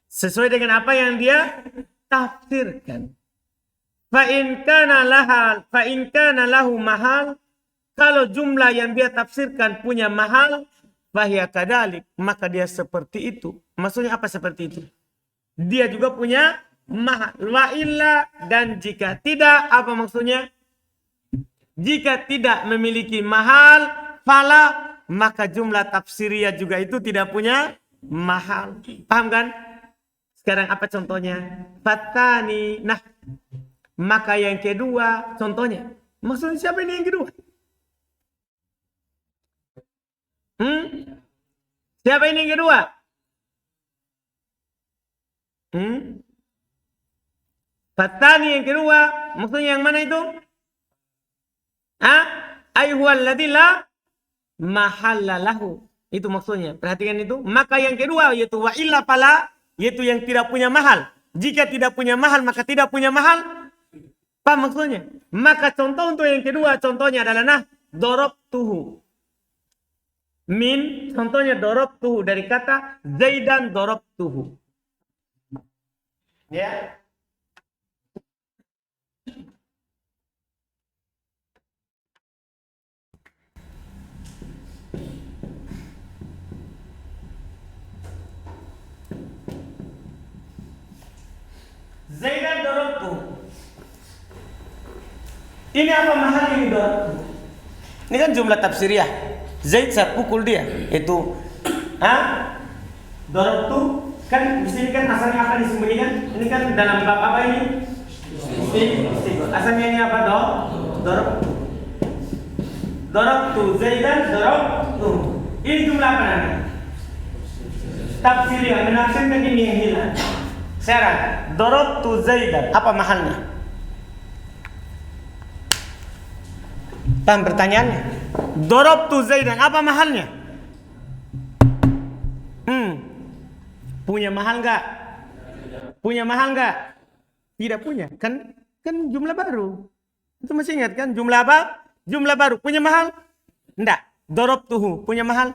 Sesuai dengan apa yang dia tafsirkan. Fa in kana lahu mahal, kalau jumlah yang dia tafsirkan punya mahal, fahiya kadzalik, maka dia seperti itu. Maksudnya apa seperti itu? Dia juga punya mahal. Wa illa, dan jika tidak, apa maksudnya? Jika tidak memiliki mahal, fala, maka jumlah tafsiriyah juga itu tidak punya mahal. Paham kan? Sekarang apa contohnya? Fatani. Nah, maka yang kedua contohnya. Maksudnya siapa ini yang kedua? Siapa ini yang kedua? Fatani yang kedua, maksudnya yang mana itu? Ai huwal ladzi la mahalla lahu. Itu maksudnya. Perhatikan itu. Maka yang kedua yaitu wa illa fala, yaitu yang tidak punya mahal. Jika tidak punya mahal maka tidak punya mahal. Paham maksudnya? Maka contoh untuk yang kedua contohnya adalah darabtuhu. Min contohnya darabtuhu dari kata Zaidan darabtuhu. Ya. Zaidan darabtuhu. Ini apa mahal ini darabtuhu? Ini kan jumlah tafsiriyah. Zaid saya pukul dia. Itu darabtu kan di sini kan asalnya apa disembunyikan? Ini kan dalam bab apa ini? Istighfar. Asalnya ini apa darabtu. Darabtu Zaidan darabtu. Ini jumlah apa nanti? Tafsiriyah menafsirkan ini yang hilang. Sekarang darabtu Zaidan apa mahalnya? Paham pertanyaannya? Darabtu Zaidan apa mahalnya? Punya mahal enggak? Punya mahal enggak? Tidak punya. Kan jumlah baru. Itu masih ingat kan? Jumlah apa? Jumlah baru. Punya mahal? Enggak. Darabtuhu punya mahal?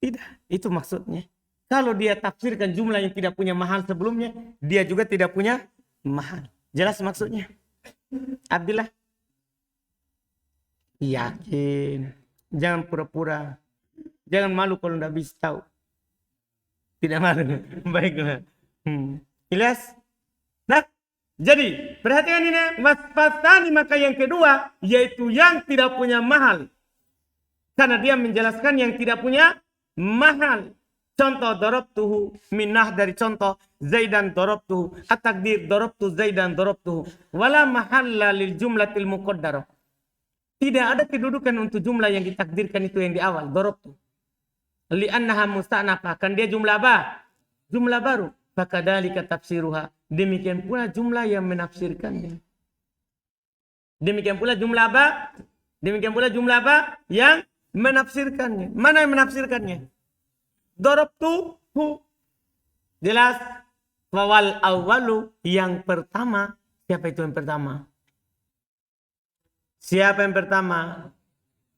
Tidak. Itu maksudnya. Kalau dia tafsirkan jumlah yang tidak punya mahal sebelumnya, dia juga tidak punya mahal. Jelas maksudnya? Abdillah? Yakin. Jangan pura-pura. Jangan malu kalau tidak bisa tahu. Tidak malu. Baiklah. Jelas? Nah, jadi perhatikan ini. Wasfatani maka yang kedua, yaitu yang tidak punya mahal. Karena dia menjelaskan yang tidak punya mahal. Contoh darabtuhu minah dari contoh Zaidan darabtuhu. At-takdir darabtu Zaidan darabtuhu. Wala mahalla lil jumlatil muqaddarah. Tidak ada kedudukan untuk jumlah yang ditakdirkan itu yang di awal. Darabtu. Li'annaha musta'nafah. Kan dia jumlah apa? Jumlah baru. Fakadzalika tafsiruha. Demikian pula jumlah yang menafsirkannya. Demikian pula jumlah apa? Demikian pula jumlah apa? Yang menafsirkannya. Mana yang menafsirkannya? Darabtuhu. Jelas. Wal awwalu yang pertama. Siapa itu yang pertama? Siapa yang pertama?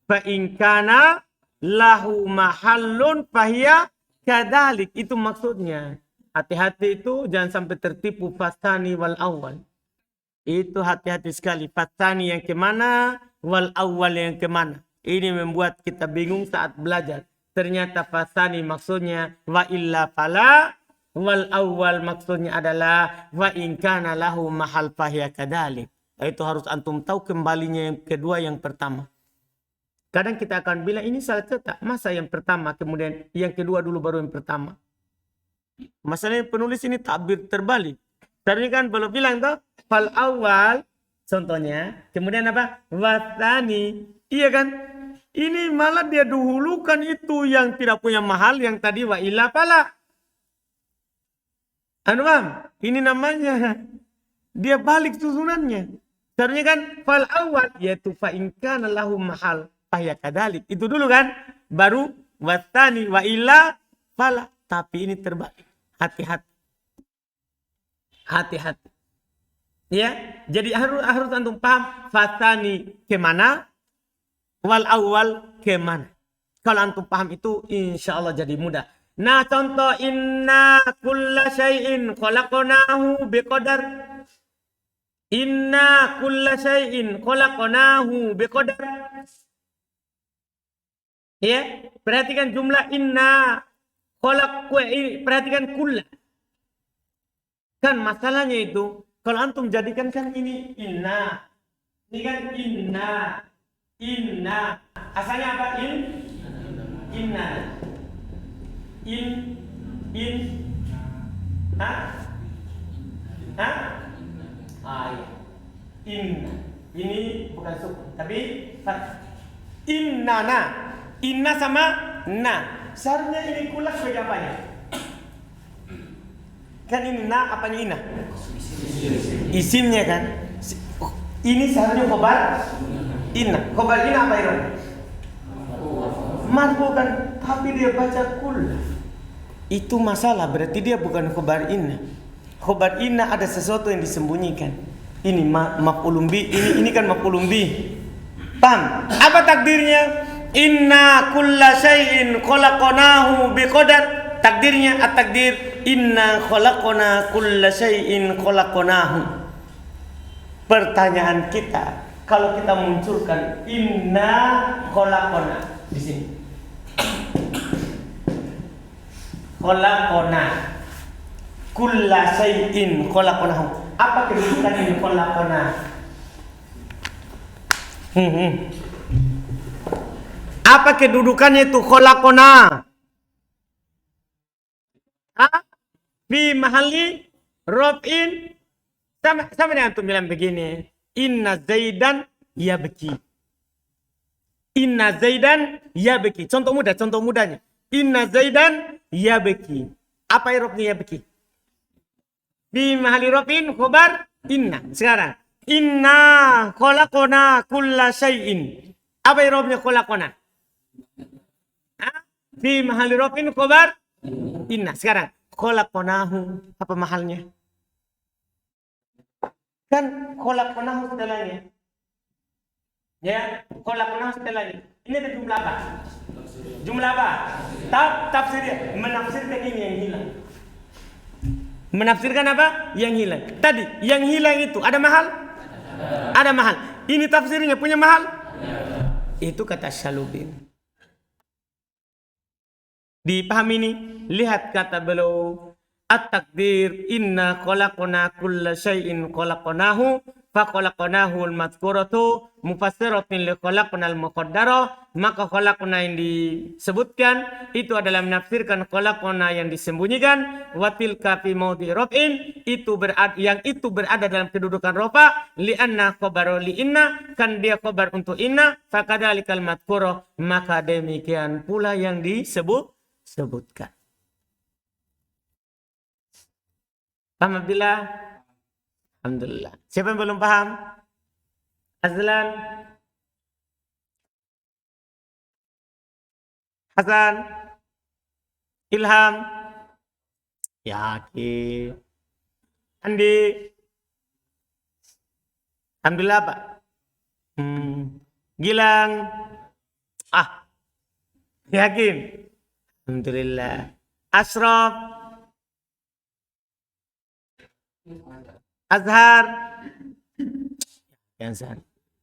Fa in kana lahu mahallun fahiya kadzalik. Itu maksudnya. Hati-hati itu jangan sampai tertipu fasani wal awal. Itu hati-hati sekali. Fasani yang kemana, wal awal yang kemana. Ini membuat kita bingung saat belajar. Ternyata fasani maksudnya wa illa fala, wal awal maksudnya adalah wa in kana lahu mahal fahiya kadzalik. Itu harus antum tahu kembalinya yang kedua yang pertama. Kadang kita akan bilang ini salah cetak. Masa yang pertama kemudian yang kedua dulu baru yang pertama. Masalahnya penulis ini takbir terbalik. Tadi kan belum bilang tuh fal awal contohnya. Kemudian apa? Wasani. Iya kan? Ini malah dia dahulukan itu yang tidak punya mahal yang tadi wa illa fala. Ini namanya dia balik susunannya. Seharusnya kan fal awal yaitu fa in kana lahu mahal fahiya kadzalik. Itu dulu kan baru wasani wa illa fala. Tapi ini terbalik. Hati-hati. Hati-hati. Ya, jadi harus antum paham fasani kemana, wal awal kemana. Kalau antum paham itu insya Allah jadi mudah. Nah contoh inna kulla syai'in khalaqnahu biqadar. Inna kulla syai'in khalaqnahu biqadar. Ya, perhatikan jumlah inna. Perhatikan kulla. Kan masalahnya itu kalau antum jadikan kan ini inna. Ini kan inna. Inna. Asalnya apa? Inna. In. Hah? Iya. Inna. Ini bukan sukun, tapi inna. Inna sama na. Seharusnya ini kulak sebagai apanya? Kan ini na apanya ina? Isimnya kan. Ini seharusnya khobar ina. Khobar ina apa itu? Marfu kan, tapi dia baca kull. Itu masalah, berarti dia bukan khobar ina. Khobar ina ada sesuatu yang disembunyikan. Ini maf'ulun bi, ini kan maf'ulun bi. Paham? Apa takdirnya? Inna kulla syai'in khalaqnahu biqadar. Takdirnya at-takdir inna khalaqna kulla syai'in khalaqnahu. Pertanyaan kita, kalau kita munculkan inna khalaqna di sini. Khalaqna kulla syai'in khalaqnahu. Apa kedudukan ini khalaqna? Apa kedudukannya itu khalaqna? Fi mahalli raf'in. Sama dengan antum bilang begini, inna zaidan yabki. Inna zaidan yabki. Contoh mudanya. Inna zaidan yabki. Apa irobnya yabki? Fi mahalli raf'in khobar inna. Sekarang inna khalaqna kulla syai'in. Apa irobnya khalaqna? Fi mahalli raf'in khobar inna. Sekarang khalaqnahu, apa mahalnya? Kan khalaqnahu setelahnya. Ya, khalaqnahu setelahnya. Ini ada jumlah apa? Jumlah apa? Tafsirnya menafsirkan ini yang hilang. Menafsirkan apa? Yang hilang. Tadi yang hilang itu ada mahal? Ada mahal. Ini tafsirnya punya mahal? Itu kata Syalubin. Dipahami ini? Lihat kata beliau, at-takdir inna khalaqna kulla syai'in khalaqnahu fa khalaqnahu al-madhkuratu mufassiratin li khalaqnal muqaddara. Maka khalaqna yang disebutkan itu adalah menafsirkan khalaqna yang disembunyikan. Wa tilka fi maudhi raf'in, yang itu berada dalam kedudukan rafa, li anna khabaru li inna, kan dia khabar untuk inna, fa kadzalikal madhkura, maka demikian pula yang disebutkan. Paham bila? Alhamdulillah. Siapa yang belum paham? Azlan, Hasan, Ilham, Yakin, Andi. Alhamdulillah Pak. Gilang, Yakin. Alhamdulillah. Ashraf, Azhar. Azhar.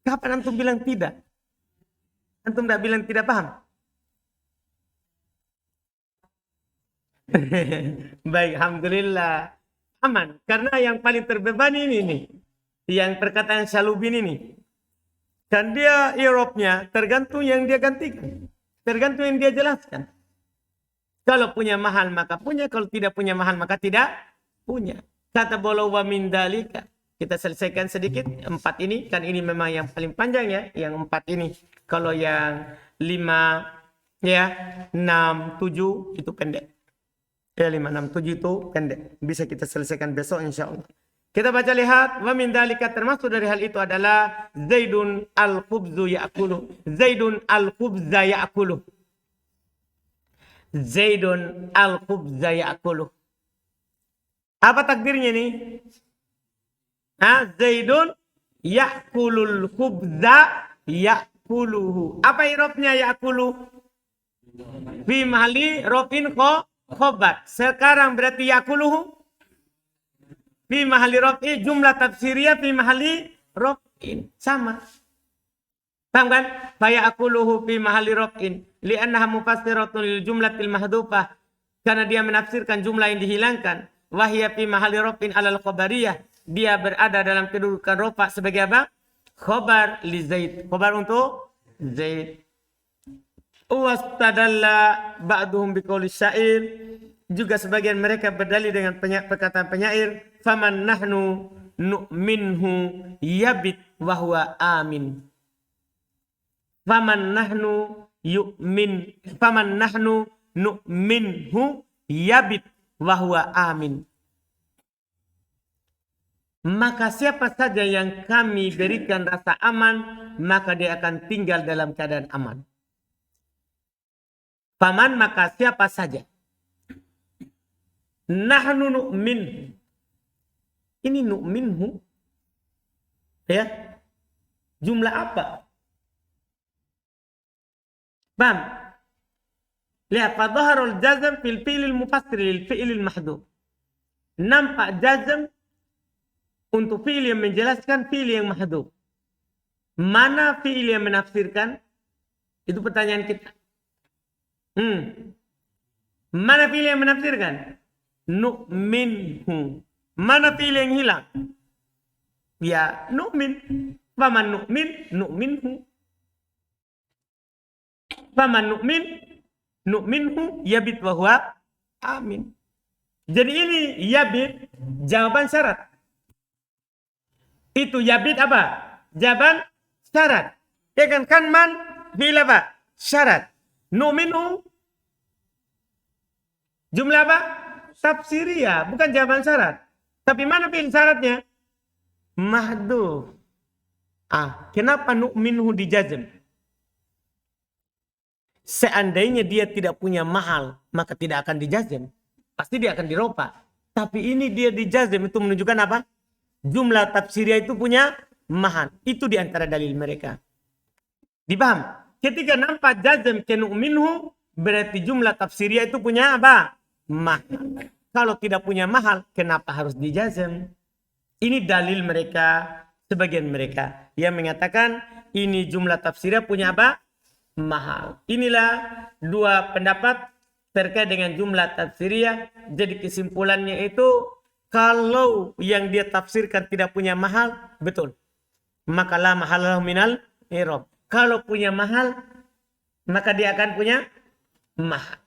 Kapan antum bilang tidak? Antum tidak bilang tidak paham? Baik, alhamdulillah. Aman, karena yang paling terbebani ini nih. Yang perkataan Syalubin ini. Dan dia Eropnya tergantung yang dia gantikan. Tergantung yang dia jelaskan. Kalau punya mahal maka punya, kalau tidak punya mahal maka tidak punya. Kata bolo wa min dalika. Kita selesaikan sedikit 4 ini, kan ini memang yang paling panjang ya, yang 4 ini. Kalau yang 5 ya, 6, 7 itu pendek. Ya 5, 6, 7 itu pendek. Bisa kita selesaikan besok insyaallah. Kita baca lihat, wa min dalika, termasuk dari hal itu adalah Zaidun al-khubzu ya'kulu. Zaidun al-khubza ya'kulu. Zaidun al-khubza ya'kulu. Apa takdirnya nih? Zaidun ya'kulul khubza ya'kuluhu. Apa irobnya ya'kulu? Fi mahali rofin khobar. Sekarang berarti ya'kuluhu. Fi mahali rofin. Jumlah tafsiriyah fi mahali rofin. Sama. Paham kan? Fa ya'kuluhu fi mahali rofin. Li'annaha mufassiratun lil jumlatil mahdhufah. Karena dia menafsirkan jumlah yang dihilangkan. Wahya fi mahali raf'in alal khabariyah. Dia berada dalam kedudukan rafa sebagai apa? Khabar li Zaid. Khabar untuk Zaid. Wastadalla ba'duhum biqauli syair. Juga sebagian mereka berdalil dengan perkataan penyair. Faman nahnu nu'minhu yabit wa huwa amin. Faman nahnu nu'minhu yabit wa huwa amin. Maka siapa saja yang kami berikan rasa aman, maka dia akan tinggal dalam keadaan aman. Faman, maka siapa saja. Nahnu nu'min. Ini nu'minhu. Ya. Jumlah apa? Paham? Lihat, fadhaharul jazm fil fi'lil mufassir lil fi'lil mahdhuf. Nampak jazm untuk fi'il yang menjelaskan fi'il yang mahdhuf. Mana fi'il yang menafsirkan? Itu pertanyaan kita. Mana fi'il yang menafsirkan? Nu'minhu. Mana fi'il yang hilang? Ya, nu'min. Faman nu'min, nu'minhu. Faman nu'min, nu'minhu yabit wa huwa amin. Jadi ini yabit jawaban syarat. Itu yabit apa? Jawaban syarat. Ya kan man fi'il apa? Syarat. Nu'minhu jumlah apa? Tafsiriyah, bukan jawaban syarat. Tapi mana fi'il syaratnya? Mahdhuf. Kenapa nu'minhu dijazm? Seandainya dia tidak punya mahal, maka tidak akan dijazm. Pasti dia akan diropa. Tapi ini dia dijazm, itu menunjukkan apa? Jumlah tafsiriyah itu punya mahal. Itu diantara dalil mereka. Dipaham? Ketika nampak jazm ke nu'minhu, berarti jumlah tafsiriyah itu punya apa? Mahal. Kalau tidak punya mahal, kenapa harus dijazm? Ini dalil mereka, sebagian mereka yang mengatakan ini jumlah tafsiriyah punya apa? Mahal. Inilah dua pendapat terkait dengan jumlah tafsiriyah. Jadi kesimpulannya itu, kalau yang dia tafsirkan tidak punya mahal, betul. Maka la mahalahu minal i'rab. Kalau punya mahal, maka dia akan punya mahal.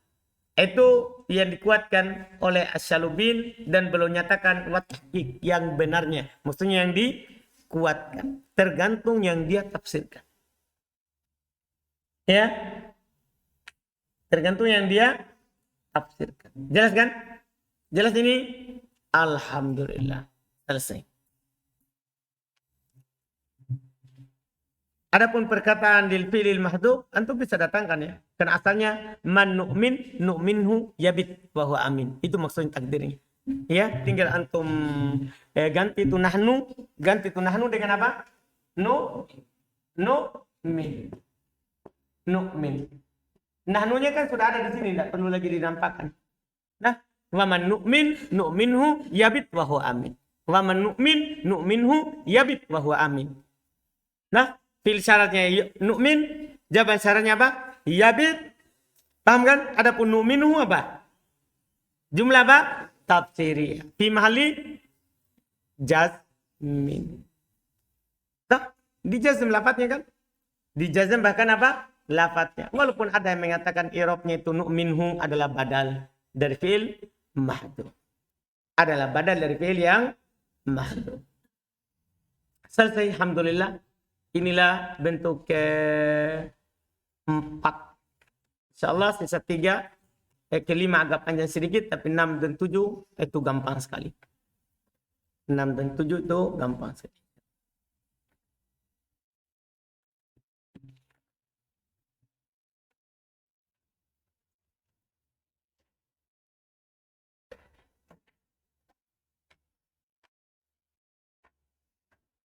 Itu yang dikuatkan oleh Asy-Syalubin dan belum nyatakan wathik yang benarnya. Maksudnya yang dikuatkan. Tergantung yang dia tafsirkan. Ya. Tergantung yang dia tafsirkan. Jelas kan? Jelas ini? Alhamdulillah. Selesai. Adapun perkataan lil fi'lil mahdhuf, antum bisa datangkan ya. Karena asalnya man nu'min nu'minhu yabit wa huwa amin. Itu maksudnya takdirnya. Ya, tinggal antum ganti itu nahnu dengan apa? Nu'min. Nahnunya kan sudah ada di sini, tidak perlu lagi dinampakkan. Nah, wa man nu'min nu'minhu yabit wa huwa amin. Wa man nu'min nu'minhu yabit wa huwa amin. Nah, fi'il syaratnya nu'min, jawaban syaratnya apa? Yabit. Paham kan? Adapun nu'minhu apa? Jumlah apa? Tafsiriyah. Fi mahalli jazmin. Nah, dijazm lafadznya kan? Dijazm bahkan apa? Lafadznya. Walaupun ada yang mengatakan i'rabnya itu nu'minhu adalah badal dari fi'il mahdhuf. Adalah badal dari fi'il yang mahdhuf. Selesai, alhamdulillah. Inilah bentuk ke-4. Insyaallah sisa 3. Ke-5 agak panjang sedikit, tapi 6 dan 7 itu gampang sekali. 6 dan 7 itu gampang sekali.